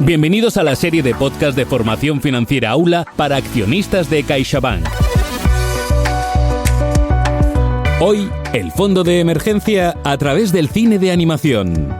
Bienvenidos a la serie de podcast de formación financiera Aula para accionistas de CaixaBank. Hoy, el fondo de emergencia a través del cine de animación.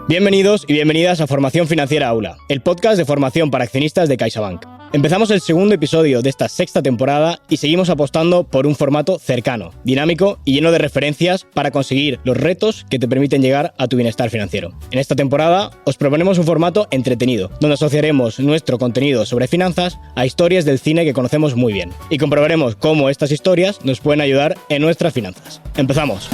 Bienvenidos y bienvenidas a Formación Financiera Aula, el podcast de formación para accionistas de CaixaBank. Empezamos el segundo episodio de esta sexta temporada y seguimos apostando por un formato cercano, dinámico y lleno de referencias para conseguir los retos que te permiten llegar a tu bienestar financiero. En esta temporada os proponemos un formato entretenido, donde asociaremos nuestro contenido sobre finanzas a historias del cine que conocemos muy bien y comprobaremos cómo estas historias nos pueden ayudar en nuestras finanzas. ¡Empezamos!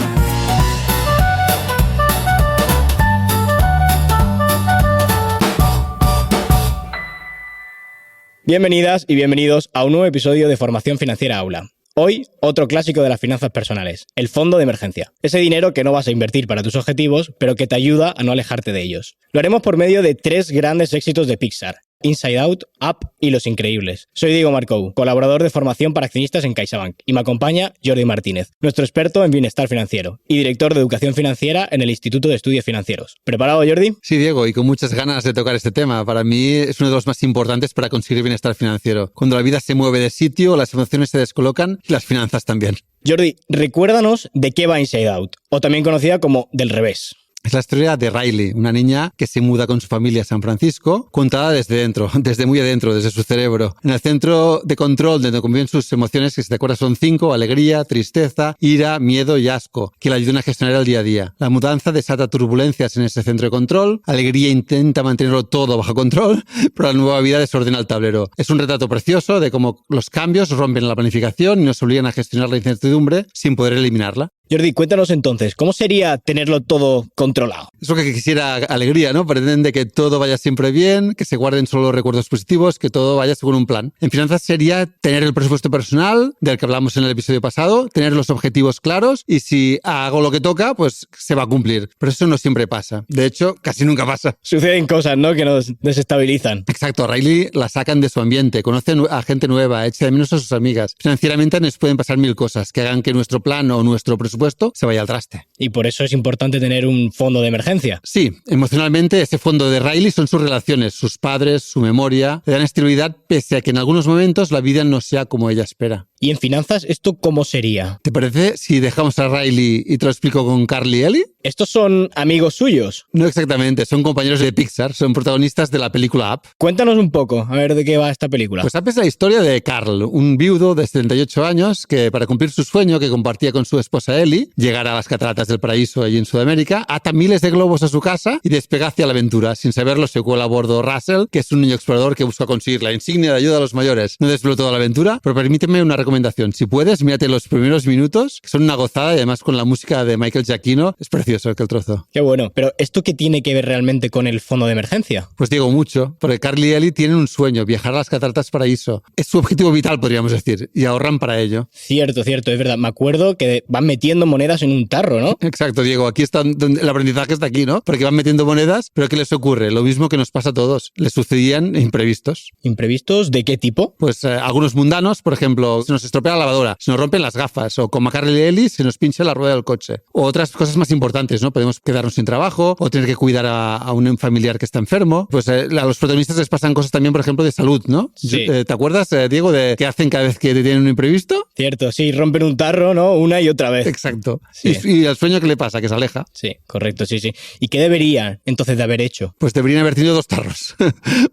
Bienvenidas y bienvenidos a un nuevo episodio de Formación Financiera Aula. Hoy, otro clásico de las finanzas personales, el fondo de emergencia. Ese dinero que no vas a invertir para tus objetivos, pero que te ayuda a no alejarte de ellos. Lo haremos por medio de 3 grandes éxitos de Pixar: Inside Out, Up y Los Increíbles. Soy Diego Marcou, colaborador de formación para accionistas en CaixaBank, y me acompaña Jordi Martínez, nuestro experto en bienestar financiero y director de educación financiera en el Instituto de Estudios Financieros. ¿Preparado, Jordi? Sí, Diego, y con muchas ganas de tocar este tema. Para mí es uno de los más importantes para conseguir bienestar financiero. Cuando la vida se mueve de sitio, las emociones se descolocan y las finanzas también. Jordi, recuérdanos de qué va Inside Out, o también conocida como Del Revés. Es la historia de Riley, una niña que se muda con su familia a San Francisco, contada desde dentro, desde muy adentro, desde su cerebro. En el centro de control donde conviven sus emociones, que si te acuerdas son 5, alegría, tristeza, ira, miedo y asco, que la ayudan a gestionar el día a día. La mudanza desata turbulencias en ese centro de control, alegría intenta mantenerlo todo bajo control, pero la nueva vida desordena el tablero. Es un retrato precioso de cómo los cambios rompen la planificación y nos obligan a gestionar la incertidumbre sin poder eliminarla. Jordi, cuéntanos entonces, ¿cómo sería tenerlo todo controlado? Es lo que quisiera alegría, ¿no? Pretende que todo vaya siempre bien, que se guarden solo recuerdos positivos, que todo vaya según un plan. En finanzas sería tener el presupuesto personal, del que hablamos en el episodio pasado, tener los objetivos claros y si hago lo que toca, pues se va a cumplir. Pero eso no siempre pasa. De hecho, casi nunca pasa. Suceden cosas, ¿no?, que nos desestabilizan. Exacto, a Riley la sacan de su ambiente, conoce a gente nueva, echa de menos a sus amigas. Financieramente nos pueden pasar 1000 cosas que hagan que nuestro plan o nuestro presupuesto se vaya al traste. Y por eso es importante tener un fondo de emergencia. Sí, emocionalmente ese fondo de Riley son sus relaciones, sus padres, su memoria. Le dan estabilidad pese a que en algunos momentos la vida no sea como ella espera. ¿Y en finanzas esto cómo sería? ¿Te parece si dejamos a Riley y te lo explico con Carl y Ellie? ¿Estos son amigos suyos? No exactamente, son compañeros de Pixar, son protagonistas de la película Up. Cuéntanos un poco, a ver de qué va esta película. Pues Up es la historia de Carl, un viudo de 78 años que para cumplir su sueño que compartía con su esposa Ellie, llegar a las cataratas del paraíso allí en Sudamérica, ata miles de globos a su casa y despega hacia la aventura. Sin saberlo se cuela a bordo Russell, que es un niño explorador que busca conseguir la insignia de ayuda a los mayores. No desvelo toda la aventura, pero permíteme una recomendación. Si puedes, mírate los primeros minutos, que son una gozada y además con la música de Michael Giacchino, es precioso aquel trozo. Qué bueno, pero ¿esto qué tiene que ver realmente con el fondo de emergencia? Pues digo mucho, porque Carl y Ellie tienen un sueño, viajar a las cataratas paraíso. Es su objetivo vital, podríamos decir, y ahorran para ello. Cierto, es verdad. Me acuerdo que van metiendo monedas en un tarro, ¿no? Exacto, Diego, aquí está, el aprendizaje está aquí, ¿no? Porque van metiendo monedas, pero ¿qué les ocurre? Lo mismo que nos pasa a todos. Les sucedían imprevistos. ¿Imprevistos de qué tipo? Pues algunos mundanos, por ejemplo, se nos estropea la lavadora, se nos rompen las gafas, o como a Carl y Ellie se nos pincha la rueda del coche. O otras cosas más importantes, ¿no? Podemos quedarnos sin trabajo, o tener que cuidar a un familiar que está enfermo. Pues a los protagonistas les pasan cosas también, por ejemplo, de salud, ¿no? Sí. ¿Te acuerdas, Diego, de qué hacen cada vez que tienen un imprevisto? Cierto, sí, rompen un tarro, ¿no? Una y otra vez. Exacto. Sí. Y al sueño, ¿qué le pasa? Que se aleja. Sí, correcto, sí. ¿Y qué deberían entonces de haber hecho? Pues deberían haber tenido 2 tarros.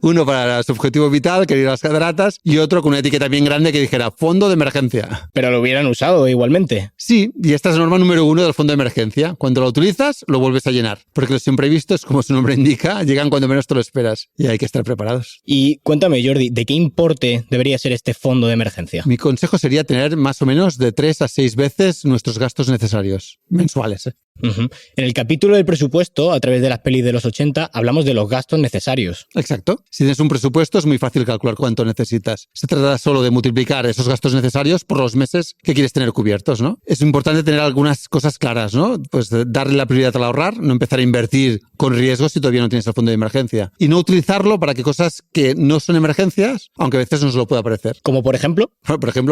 Uno para su objetivo vital, que ir a las cataratas, y otro con una etiqueta bien grande que dijera fondo de emergencia. Pero lo hubieran usado igualmente. Sí, y esta es la norma número 1 del fondo de emergencia. Cuando lo utilizas, lo vuelves a llenar. Porque los imprevistos, como su nombre indica, llegan cuando menos te lo esperas. Y hay que estar preparados. Y cuéntame, Jordi, ¿de qué importe debería ser este fondo de emergencia? Mi consejo sería tener más o menos de 3 a 6 veces nuestros gastos necesarios. Mensuales, ¿eh? En el capítulo del presupuesto, a través de las pelis de los 80, hablamos de los gastos necesarios. Exacto. Si tienes un presupuesto es muy fácil calcular cuánto necesitas. Se trata solo de multiplicar esos gastos necesarios por los meses que quieres tener cubiertos, ¿no? Es importante tener algunas cosas claras, ¿no? Pues darle la prioridad al ahorrar, no empezar a invertir con riesgos si todavía no tienes el fondo de emergencia. Y no utilizarlo para que cosas que no son emergencias, aunque a veces no se lo pueda parecer. Como por ejemplo,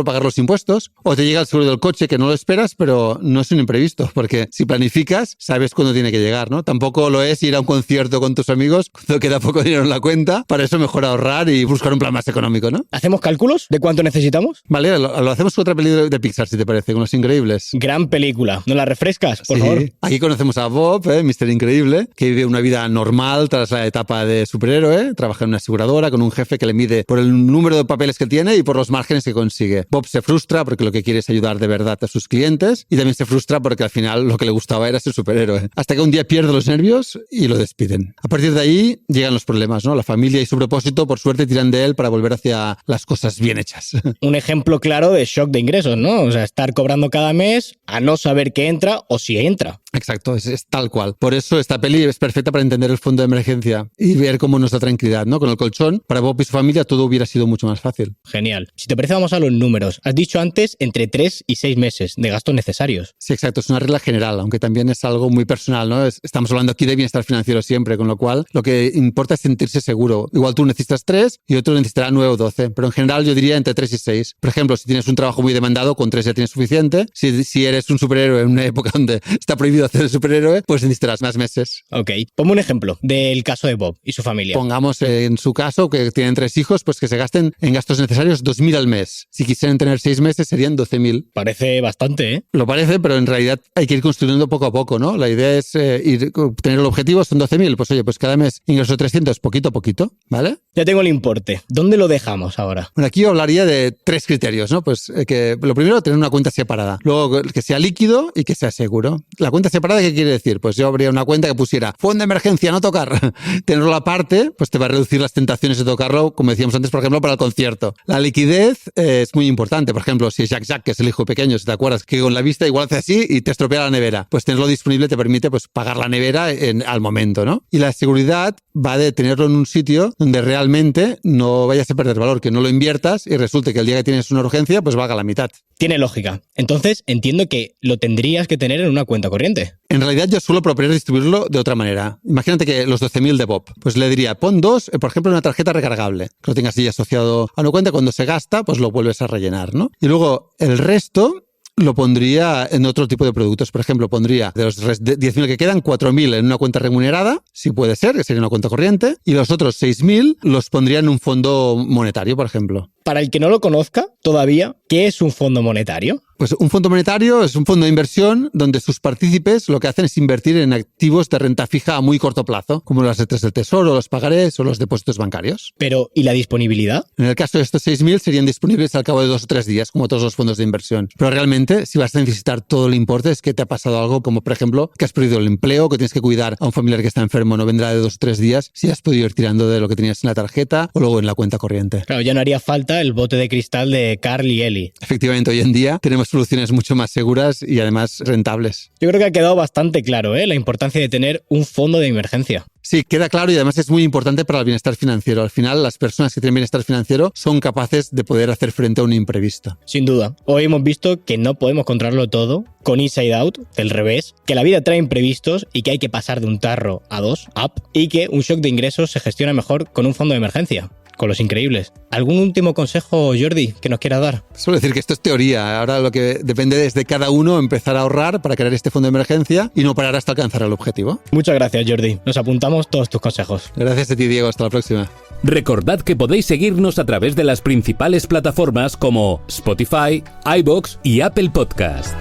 pagar los impuestos, o te llega el seguro del coche que no lo esperas, pero no es un imprevisto, porque si planificas, sabes cuándo tiene que llegar, ¿no? Tampoco lo es ir a un concierto con tus amigos cuando queda poco dinero en la cuenta. Para eso mejor ahorrar y buscar un plan más económico, ¿no? ¿hacemos cálculos de cuánto necesitamos? Vale, lo hacemos con otra película de Pixar, si te parece, con Los Increíbles. Gran película. ¿Nos la refrescas, por favor? Aquí conocemos a Bob, Mr. Increíble, que vive una vida normal tras la etapa de superhéroe. Trabaja en una aseguradora con un jefe que le mide por el número de papeles que tiene y por los márgenes que consigue. Bob se frustra porque lo que quiere es ayudar de verdad a sus clientes y también se frustra porque al final lo que le gustaba era ser superhéroe. Hasta que un día pierde los nervios y lo despiden. A partir de ahí llegan los problemas, ¿no? La familia y su propósito, por suerte, tiran de él para volver hacia las cosas bien hechas. Un ejemplo claro de shock de ingresos, ¿no? O sea, estar cobrando cada mes a no saber qué entra o si entra. Exacto, es tal cual. Por eso esta peli es perfecta para entender el fondo de emergencia y ver cómo nos da tranquilidad, ¿no? Con el colchón, para Bob y su familia todo hubiera sido mucho más fácil. Genial. Si te parece, vamos a los números. Has dicho antes entre 3 y 6 meses de gastos necesarios. Sí, exacto. Es una regla general, aunque también es algo muy personal, ¿no? Estamos hablando aquí de bienestar financiero siempre, con lo cual lo que importa es sentirse seguro. Igual tú necesitas 3 y otro necesitará 9 o 12, pero en general yo diría entre 3 y 6. Por ejemplo, si tienes un trabajo muy demandado, con 3 ya tienes suficiente. Si eres un superhéroe en una época donde está prohibido hacer el superhéroe, pues necesitarás más meses. Ok. Ponme un ejemplo del caso de Bob y su familia. Pongamos en su caso que tienen 3 hijos, pues que se gasten en gastos necesarios 2.000 al mes. Si quisieran tener 6 meses serían 12.000. Parece bastante, ¿eh? Lo parece, pero en realidad hay que ir construyendo poco a poco, ¿no? La idea es tener el objetivo, son 12.000. Pues oye, pues cada mes ingreso 300 poquito a poquito, ¿vale? Ya tengo el importe. ¿Dónde lo dejamos ahora? Bueno, aquí yo hablaría de 3 criterios, ¿no? Pues que lo primero, tener una cuenta separada. Luego, que sea líquido y que sea seguro. ¿La cuenta separada qué quiere decir? Pues yo habría una cuenta que pusiera fondo de emergencia, no tocar. Tenerlo aparte, pues te va a reducir las tentaciones de tocarlo, como decíamos antes, por ejemplo, para el concierto. La liquidez es muy importante. Por ejemplo, si es Jack, que es el hijo pequeño, si te acuerdas que con la vista igual hace así y te estropea la nevera, pues tenerlo disponible te permite pues pagar la nevera al momento, ¿no? Y la seguridad va de tenerlo en un sitio donde realmente no vayas a perder valor, que no lo inviertas y resulte que el día que tienes una urgencia, pues valga la mitad. Tiene lógica. Entonces, entiendo que lo tendrías que tener en una cuenta corriente. En realidad, yo suelo proponer distribuirlo de otra manera. Imagínate que los 12.000 de Bob, pues le diría, pon 2, por ejemplo, en una tarjeta recargable, que lo tengas ahí asociado a una cuenta, cuando se gasta, pues lo vuelves a rellenar, ¿no? Y luego, el resto lo pondría en otro tipo de productos. Por ejemplo, pondría de los 10.000 que quedan, 4.000 en una cuenta remunerada, si puede ser, que sería una cuenta corriente, y los otros 6.000 los pondría en un fondo monetario, por ejemplo. Para el que no lo conozca todavía, ¿qué es un fondo monetario? Pues un fondo monetario es un fondo de inversión donde sus partícipes lo que hacen es invertir en activos de renta fija a muy corto plazo, como las letras del tesoro, los pagarés o los depósitos bancarios. Pero, ¿y la disponibilidad? En el caso de estos 6.000 serían disponibles al cabo de 2 o 3 días, como todos los fondos de inversión. Pero realmente, si vas a necesitar todo el importe, es que te ha pasado algo como, por ejemplo, que has perdido el empleo, que tienes que cuidar a un familiar que está enfermo, no vendrá de 2 o 3 días, si has podido ir tirando de lo que tenías en la tarjeta o luego en la cuenta corriente. Claro, ya no haría falta el bote de cristal de Carl y Ellie. Efectivamente, hoy en día tenemos soluciones mucho más seguras y además rentables. Yo creo que ha quedado bastante claro, la importancia de tener un fondo de emergencia. Sí, queda claro y además es muy importante para el bienestar financiero. Al final, las personas que tienen bienestar financiero son capaces de poder hacer frente a un imprevisto. Sin duda. Hoy hemos visto que no podemos controlarlo todo con Inside Out, del revés, que la vida trae imprevistos y que hay que pasar de un tarro a 2, up, y que un shock de ingresos se gestiona mejor con un fondo de emergencia. Con Los Increíbles. ¿Algún último consejo, Jordi, que nos quieras dar? Suelo decir que esto es teoría. Ahora lo que depende es de cada uno empezar a ahorrar para crear este fondo de emergencia y no parar hasta alcanzar el objetivo. Muchas gracias, Jordi. Nos apuntamos todos tus consejos. Gracias a ti, Diego. Hasta la próxima. Recordad que podéis seguirnos a través de las principales plataformas como Spotify, iVoox y Apple Podcast.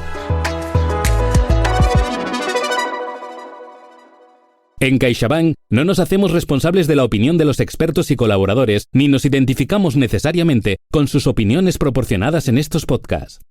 En CaixaBank no nos hacemos responsables de la opinión de los expertos y colaboradores, ni nos identificamos necesariamente con sus opiniones proporcionadas en estos podcasts.